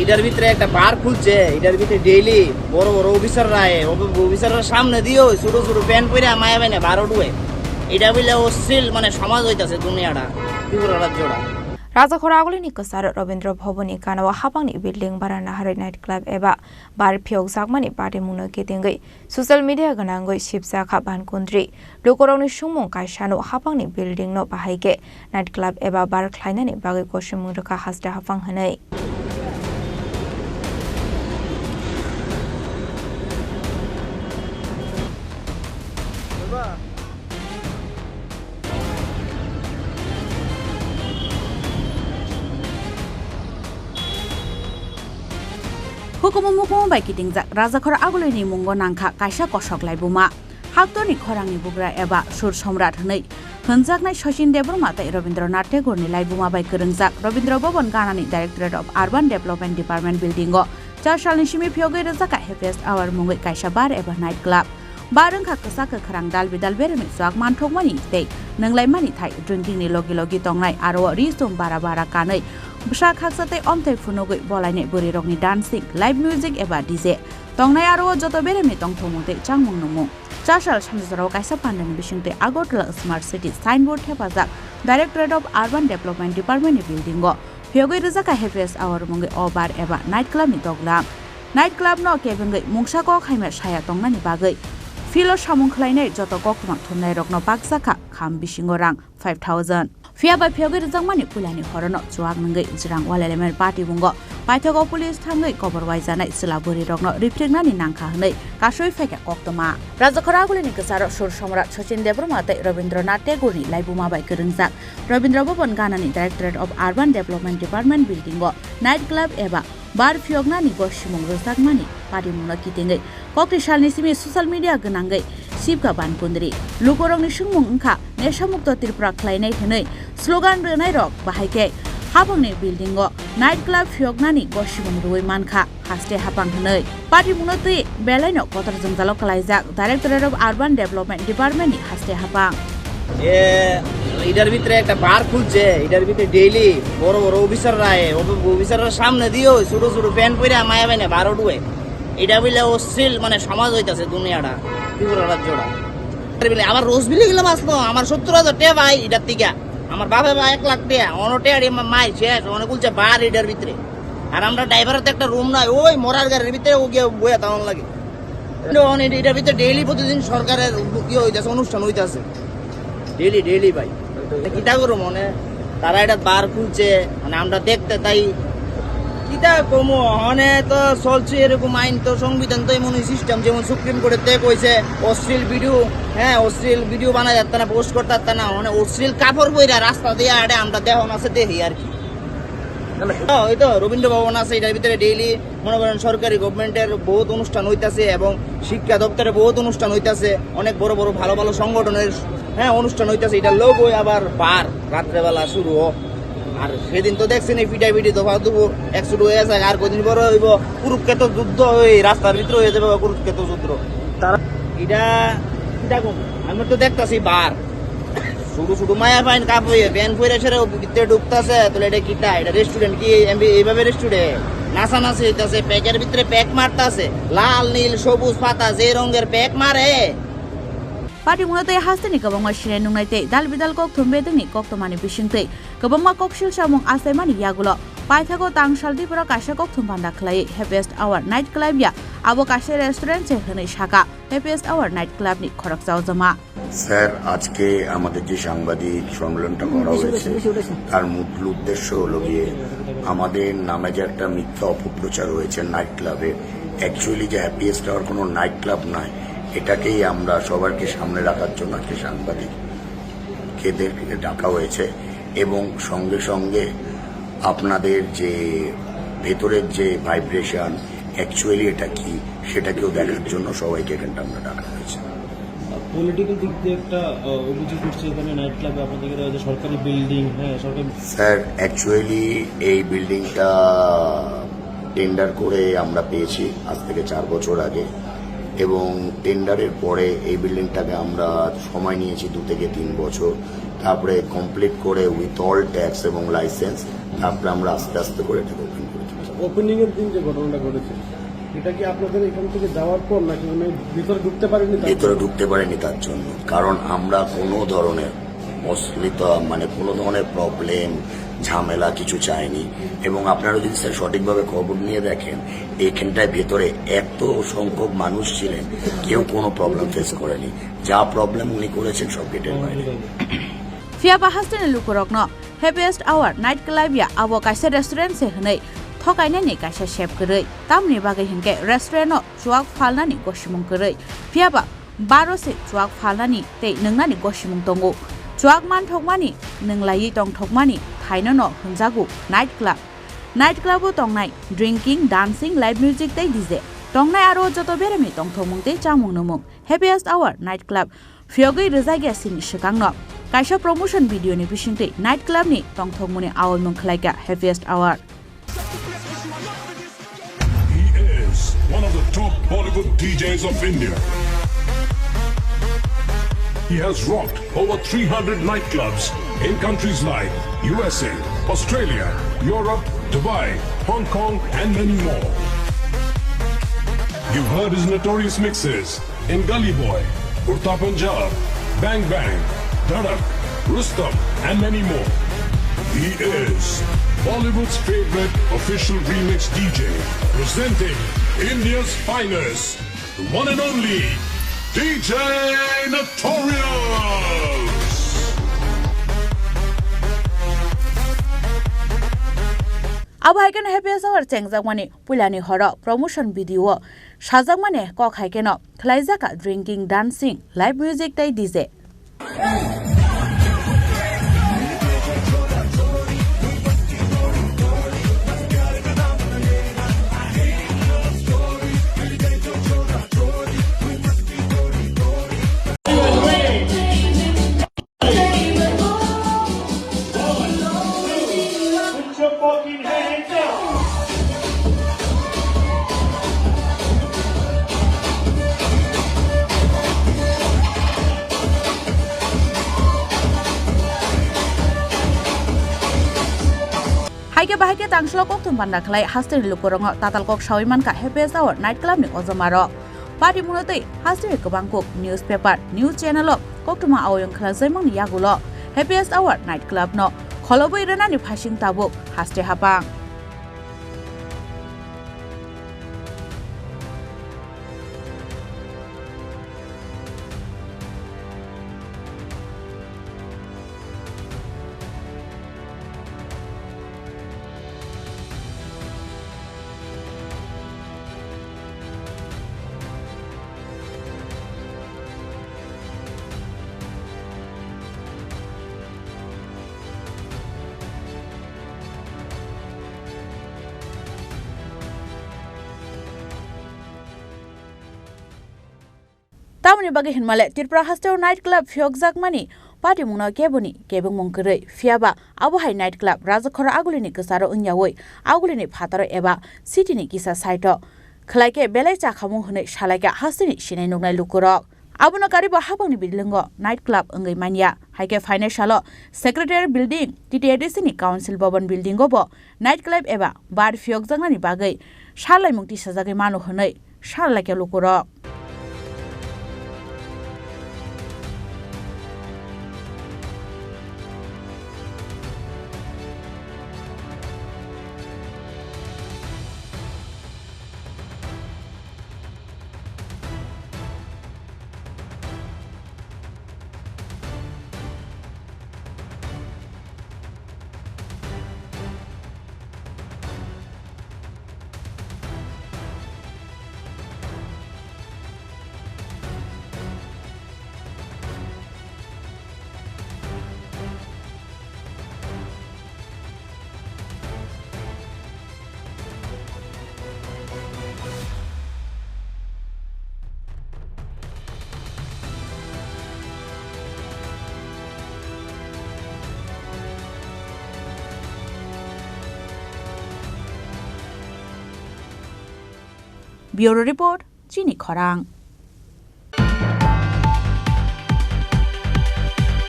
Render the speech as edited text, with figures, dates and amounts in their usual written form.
এটার ভিতরে একটা বার খুলছে, এটার ভিতরে ডেইলি বড় বড় অফিসাররা সামনে দিয়েও ছোট ছোট প্যান্ট পরে মায়া বাইনে বারো ডুয়ে এটা বলে অশ্লীল মানে সমাজ হইতাছে দুনিয়াটা Tripura রাজ্যটা। Raja Khorang ni kasar Rabindra Bhavani Kanawa Hapangni building Barana Hari Nightclub eba bar Phiyoknani party muno ketingai social media ganangoi shipsa khaban kundri Khorang ni sumung kaishano Hapangni building no bahaike Nightclub eba bar Khlainai bagai Gosimung Rwkha hasda hapang hanai Hukum hukum baik kitingzak Raja Khorang agulai ni munggo nangka kaisa kosok lai buma Haktorni Khorang ni bugra eba sur somrat hanai Hunjak nai Sachin Debroma tai Rabindranath Tagore ni lai buma bai kerengjak Rabindra Bhavan Ganani Directorate of Urban Development Department building go 4 salni simi phiyogoi rwkha happiest hour mungoi kaisa bar eba nightclub Barengkha kesaka Khorang dal bidal beremi swak manthokmani tei nanglai mani thai drinking ni logi logi tongnai aro risum bara bara kanai Bsak haksate omthai phunogoi bolainai buri rokni dancing live music eba DJ tongnai aro joto beremi tongthomute changmung nungmung 4 sal samjorao kaisa pandani bisingte Agartala Smart City signboard thepajak Directorate of Urban Development Department building go phiyogoi rwkha happiest hour mungoi obar eba nightclub ni doglam nightclub no kebengai mungsa ko khaima saya tongnani bagai Filo samung Khlainai joto kokma thunai Rokno baksaka kham bisingo rang 5000 Fiaba phiyogoi rwkmani pulani horono chuak ngai jirang walelemen party bungo paithago police thangai cover waijanai silaburi Rokno reflectnani nangkha hnai kasoi feka koktoma Raja Khorang ni kasaro sur somrat Sachin Debroma tai Rabindranath Tagore ni laibuma bai kerengjak Rabindra Bhavan Ganani Directorate of Urban Development Department building go nightclub eba bar Phiyoknani Gosimung rosakmani party mungna kitingai kokri salni simi social media ganangai sibka bankundri Khorang ni sungmung ungkha Nesha Mukta Tripura Khlainai thanai Slogan Rwnai rok bahaike Hapangni building go Nightclub Phiyoknani Gosimung roi mankha haste hapang thanai party mungna tui belaino kotor jongjalo kalaijak Directorate of Urban Development Department ni haste hapang এটার ভিতরে একটা বার খুলছে, এটার ভিতরে daily বড় বড় অফিসাররা সামনে দিয়েও ছোট ছোট প্যান্ট পরে মায়া বাইনে বারো ডুয়ে এটা বলে অশ্লীল মানে সমাজ হইতাছে দুনিয়াটা ত্রিপুরা রাজ্যটা। আবার রোজ বিলি গেলাম আসলো আমার 70,000 টাকা ভাই এটার থেকে আমার বাবা 1 লাখ টাকা অনটে মাই শেষ অনেক বলছে বার এটার ভিতরে আর আমরা ড্রাইভারের তো একটা রুম নাই ওই মরার গাড়ির ভিতরে ও গিয়ে বইয়া তেমন লাগে এটার ভিতরে ডেইলি প্রতিদিন সরকারের কি হইতাছে অনুষ্ঠান হইতাছে ডেইলি ভাই কিতা করো মনে তারা এটা বার খুলছে মানে আমরা দেখতে তাই কিতা কমো মানে তো চলছে এরকম আইন তো সংবিধান তো এমন সিস্টেম যেমন সুপ্রিম কোর্টেতে কইছে অশ্লীল ভিডিও বানা যাচ্ছে না পোস্ট করতে যাচ্ছে না মানে অশ্লীল কাপড় বইরা রাস্তা দিয়ে আড়ে আমরা দেহন আছে দেখি আর কি ওই তো রবীন্দ্র ভবন আছে এটার ভিতরে ডেইলি মনে করেন সরকারি গভর্নমেন্টের বহুত অনুষ্ঠান হইতাছে এবং শিক্ষা দপ্তরে বহুত অনুষ্ঠান হইতাছে অনেক বড় বড় ভালো ভালো সংগঠনের অনুষ্ঠান হইতাছে এটা লোক ওই আবার বার রাত্রেবেলা শুরু হোক আর সেদিন তো দেখছেন এই পিটাপিটি দফা দেবো 100 হয়ে আছে আর কদিন পরে হইব কুরুক্ষেত্র যুদ্ধ ওই রাস্তার ভিতরে হয়ে যাবে কুরুক্ষেত্র যুদ্ধ তারা এটা কম আমি তো দেখতাছি বার শুধু মায়া পাইন কাপ হয়ে প্যান পরে সেরে ভিতরে ঢুকতেছে তাহলে এটা কিটা এটা রেস্টুরেন্ট কি এইভাবে রেস্টুরেন্ট নাচানাচি হইতাছে প্যাকের ভিতরে প্যাক মারতাছে লাল নীল সবুজ পাতা যে রঙের প্যাক মারে Party muna tay hastani kabangma shinai nungnai tei dal bidal kok thumbe dengni kok tomani bisingtei kabangma kok silsamung asaimani yagulo paithago tangsal Tripura kaisa kok thumpanda khlai happiest hour night club ya abo kaisa restaurant che hne shaka happiest hour night club ni Khorang jama sir আজকে আমাদের যে সাংবাদিক সম্মেলনটা করা হয়েছে তার মূল উদ্দেশ্য হলো গিয়ে আমাদের নামে যে একটা মিথ্যা অপপ্রচার হয়েছে নাইট ক্লাবে অ্যাকচুয়ালি যে হ্যাপিয়েস্ট আওয়ার কোনো নাইট ক্লাব নয় এটাকেই আমরা সবারকে সামনে রাখার জন্য আজকে সাংবাদিকদেরকে ডাকা হয়েছে এবং সঙ্গে সঙ্গে আপনাদের যে ভেতরের যে ভাইব্রেশন অ্যাকচুয়ালি এটা কি সেটাকেও দেখার জন্য সবাইকে এখানটা আমরা ডাকা হয়েছে। পলিটিক্যাল দিক দিয়ে একটা অভিযোগ উঠছে এখানে নাইট ক্লাবে আপনাদের যে সরকারি বিল্ডিং সরকারি স্যার অ্যাকচুয়ালি এই বিল্ডিংটা টেন্ডার করে আমরা পেয়েছি আজ থেকে 4 বছর আগে এবং টেন্ডারের পরে এই বিল্ডিংটাকে আমরা সময় নিয়েছি 2 থেকে 3 বছর তারপরে কমপ্লিট করে উইথ অল ট্যাক্স এবং লাইসেন্স তারপরে আমরা আস্তে আস্তে করে এটাকে ওপেন করেছি। ওপেনিং এর দিন যে ঘটনাটা ঘটেছে এটা কি আপনাদের এখান থেকে যাওয়ার পর নাকি মানে ভিতরে ঢুকতে পারেনি? ভিতরে ঢুকতে পারেনি তার জন্য, কারণ আমরা কোনো ধরনের অশ্লীলতা মানে কোনো ধরনের প্রবলেম ঝামেলা কিছু চাইনি। এবং আপনারা যদি স্যার সঠিকভাবে খবর নিয়ে দেখেন, এখানটায় ভেতরে এত সংখ্যক মানুষ ছিলেন, কেউ কোনো প্রবলেম ফেস করেনি। যা প্রবলেম উনি করেছেন সব গেটের বাইরে। Phiyaba hasteni luku Rokno happiest hour nightclub ya abo kaisa restaurant se hnai thokainani kaisa chef koroi tamni bagai hinke restaurant no chuak phalnani Gosimung koroi Phiyaba 12 se chuak phalnani tei nungnani Gosimung tongo chuak man thokmani nunglai tong thokmani thaino no hunjagu nightclub o tongnai drinking dancing live music tei DJ tongnai aro joto berami tong thokmung tei chamung numung happiest hour nightclub Phiyogoi rwjagi sini shikangno kaisa promotion video ni bisingtei nightclub ni tongthokmuni awalmung khlaika happiest hour. He is one of the top Bollywood DJs of India. He has rocked over 300 nightclubs in countries like USA, Australia, Europe, Dubai, Hong Kong and many more. You've heard his notorious mixes in Gully Boy, Urta Punjab, Bang Bang, Dhadak, Rustam and many more. He is Bollywood's favorite official remix DJ, presenting India's finest, the one and only DJ Notorious. Abo haikeno happiest hour chengjagmani pulani horo promotion video sajagmani kok haikeno khlaijaka drinking dancing live music tei DJ Haike tangslo kok tumpanda khlai hasteni lukorongo tatalkok sawimanka happiest hour nightclub ni ojamaro party munotei hasteni kobangkok newspaper news channel koktuma awoyong khlajaimang ni yagulo happiest hour nightclub no kholoboi renani phasing tabuk haste hapang Tamni bagi hinmale Tripura hasteo nightclub Phiyoknani party mungno kebuni kebung mungkirei Phiyaba abo hai nightclub Rwkha agulini ksaro ungyawoi agulini phataro eba city ni kisa site khlaike belai chakhamung hunai salaika hasteni sinai nugnai lukurok abono karibo habangni bidlingo nightclub ungai mania haike financial secretary building TTADC ni council bhavan building go bo nightclub eba bar Phiyoknani bagai salai mungti sajagai manu hunai salaike lukurok Bureau Report, Chini Khorang.